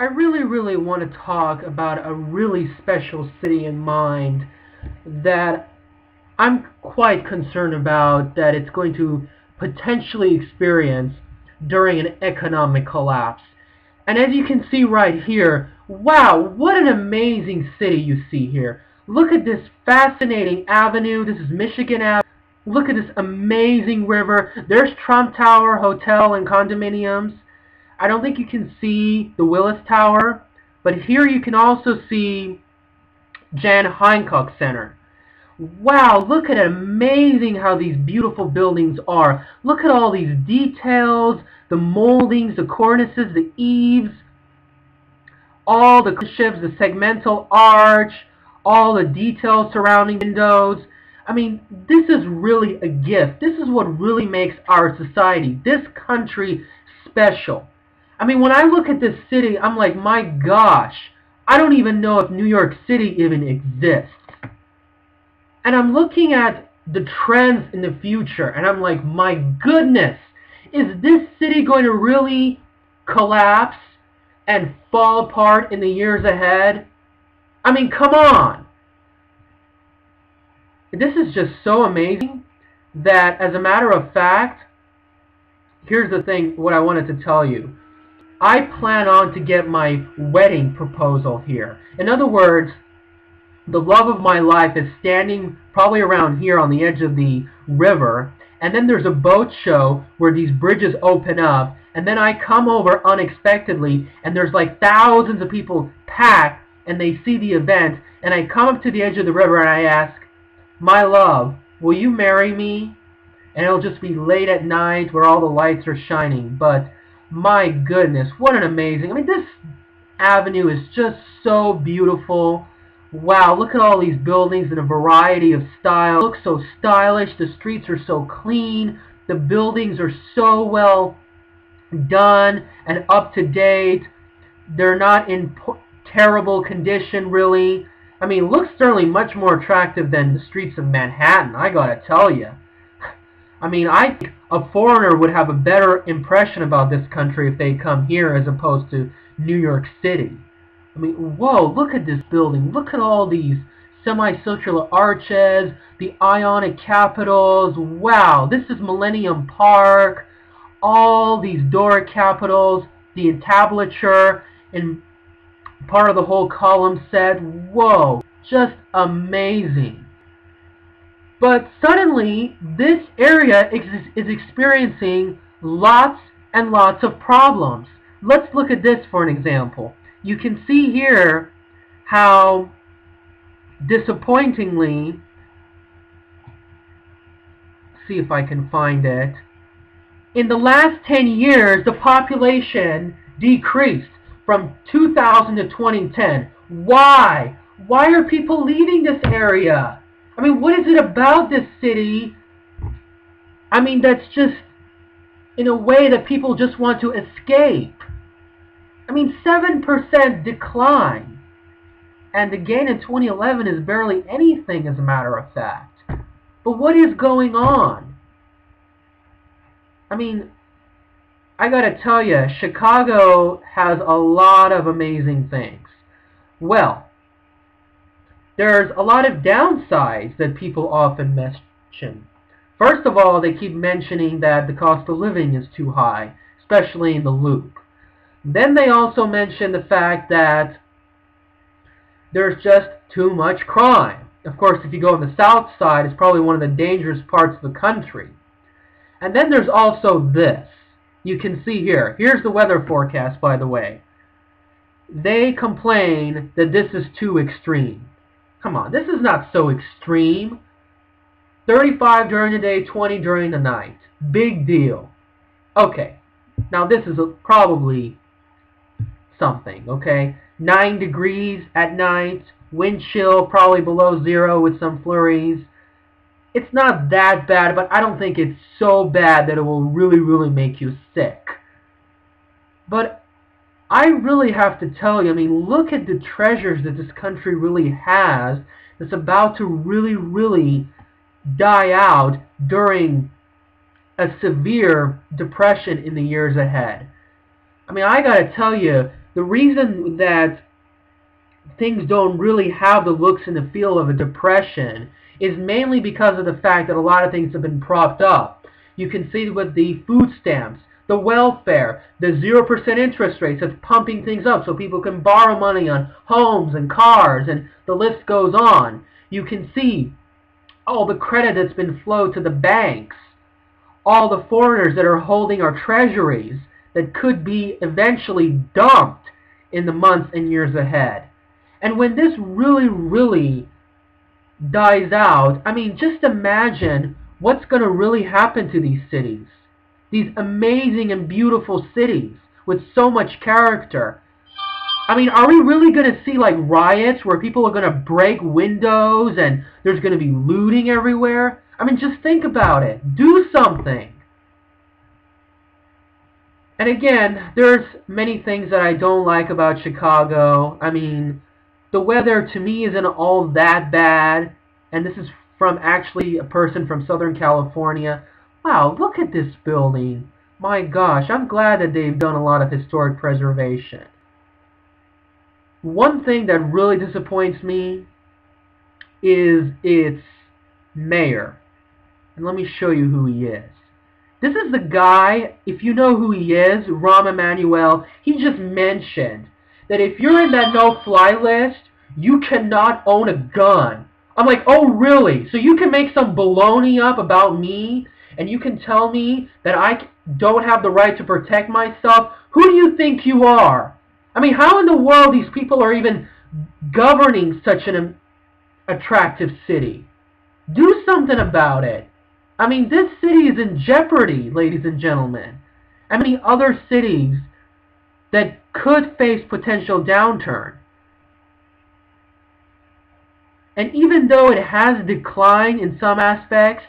I really want to talk about a really special city in mind that I'm quite concerned about that it's going to potentially experience during an economic collapse. And as you can see right here, wow, what an amazing city you see here. Look at this fascinating avenue. This is Michigan Avenue. Look at this amazing river. There's Trump Tower Hotel and condominiums. I don't think you can see the Willis Tower, but here you can also see Jan Hancock Center. Wow, look at it. Amazing how these beautiful buildings are. Look at all these details, the moldings, the cornices, the eaves, all the shifts, the segmental arch, all the details surrounding windows. I mean, this is really a gift. This is what really makes our society, this country, special. I mean, when I look at this city, I'm like, my gosh, I don't even know if New York City even exists. And I'm looking at the trends in the future, and I'm like, my goodness, is this city going to really collapse and fall apart in the years ahead? I mean, come on. This is just so amazing that, as a matter of fact, here's the thing, what I wanted to tell you. I plan on to get my wedding proposal here. In other words, the love of my life is standing probably around here on the edge of the river, and then there's a boat show where these bridges open up, and then I come over unexpectedly, and there's like thousands of people packed, and they see the event, and I come up to the edge of the river and I ask, my love, will you marry me? And it'll just be late at night where all the lights are shining, but my goodness, what an amazing, I mean, this avenue is just so beautiful. Wow, look at all these buildings in a variety of styles. It looks so stylish, the streets are so clean, the buildings are so well done and up to date. They're not in terrible condition, really. I mean, it looks certainly much more attractive than the streets of Manhattan, I gotta tell you. I mean, I think a foreigner would have a better impression about this country if they come here as opposed to New York City. I mean, whoa, look at this building. Look at all these semicircular arches, the Ionic capitals. Wow, this is Millennium Park. All these Doric capitals, the entablature, and part of the whole column set. Whoa, just amazing. But suddenly, this area is experiencing lots and lots of problems. Let's look at this for an example. You can see here how disappointingly, see if I can find it, in the last 10 years, the population decreased from 2000 to 2010. Why? Why are people leaving this area? I mean, what is it about this city? I mean, that's just, in a way, that people just want to escape. I mean, 7% decline. And the gain in 2011 is barely anything, as a matter of fact. But what is going on? I mean, I gotta tell you, Chicago has a lot of amazing things. Well, there's a lot of downsides that people often mention. First of all, they keep mentioning that the cost of living is too high, especially in the Loop. Then they also mention the fact that there's just too much crime. Of course, if you go on the south side, it's probably one of the dangerous parts of the country. And then there's also this. You can see here. Here's the weather forecast, by the way. They complain that this is too extreme. Come on, this is not so extreme. 35 during the day, 20 during the night. Big deal. Okay, now this is probably something, okay? 9 degrees at night, wind chill probably below 0 with some flurries. It's not that bad, but I don't think it's so bad that it will really make you sick. But I really have to tell you, I mean, look at the treasures that this country really has that's about to really die out during a severe depression in the years ahead. I mean, I gotta tell you, The reason that things don't really have the looks and the feel of a depression is mainly because of the fact that a lot of things have been propped up. You can see with the food stamps, the welfare, the 0% interest rates that's pumping things up so people can borrow money on homes and cars, and the list goes on. You can see all the credit that's been flowed to the banks, all the foreigners that are holding our treasuries that could be eventually dumped in the months and years ahead. And when this really, really dies out, I mean, just imagine what's going to really happen to these cities. These amazing and beautiful cities with so much character. I mean, are we really going to see like riots where people are going to break windows and there's going to be looting everywhere? I mean, just think about it. Do something. And again, there's many things that I don't like about Chicago. I mean, the weather to me isn't all that bad. And this is from actually a person from Southern California. Wow, look at this building. My gosh, I'm glad that they've done a lot of historic preservation. One thing that really disappoints me is its mayor. And let me show you who he is. This is the guy, if you know who he is, Rahm Emanuel, he just mentioned that if you're in that no-fly list, you cannot own a gun. I'm like, oh really? So you can make some baloney up about me, and you can tell me that I don't have the right to protect myself? Who do you think you are? I mean, how in the world these people are even governing such an attractive city? Do something about it. I mean, this city is in jeopardy, ladies and gentlemen. How many other cities that could face potential downturn? And even though it has declined in some aspects,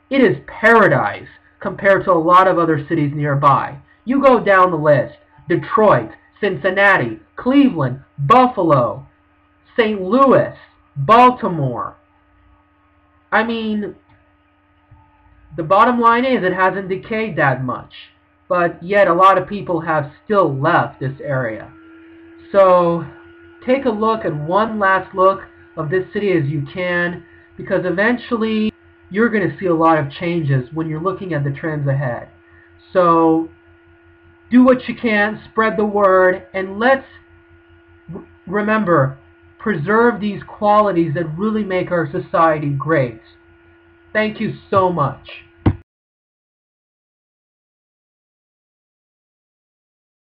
it is paradise compared to a lot of other cities nearby. You go down the list: Detroit, Cincinnati, Cleveland, Buffalo, St. Louis, Baltimore. I mean, the bottom line is it hasn't decayed that much, but yet a lot of people have still left this area. So take a look at one last look of this city as you can, because eventually you're going to see a lot of changes when you're looking at the trends ahead. So do what you can, spread the word, and let's remember, preserve these qualities that really make our society great. Thank you so much.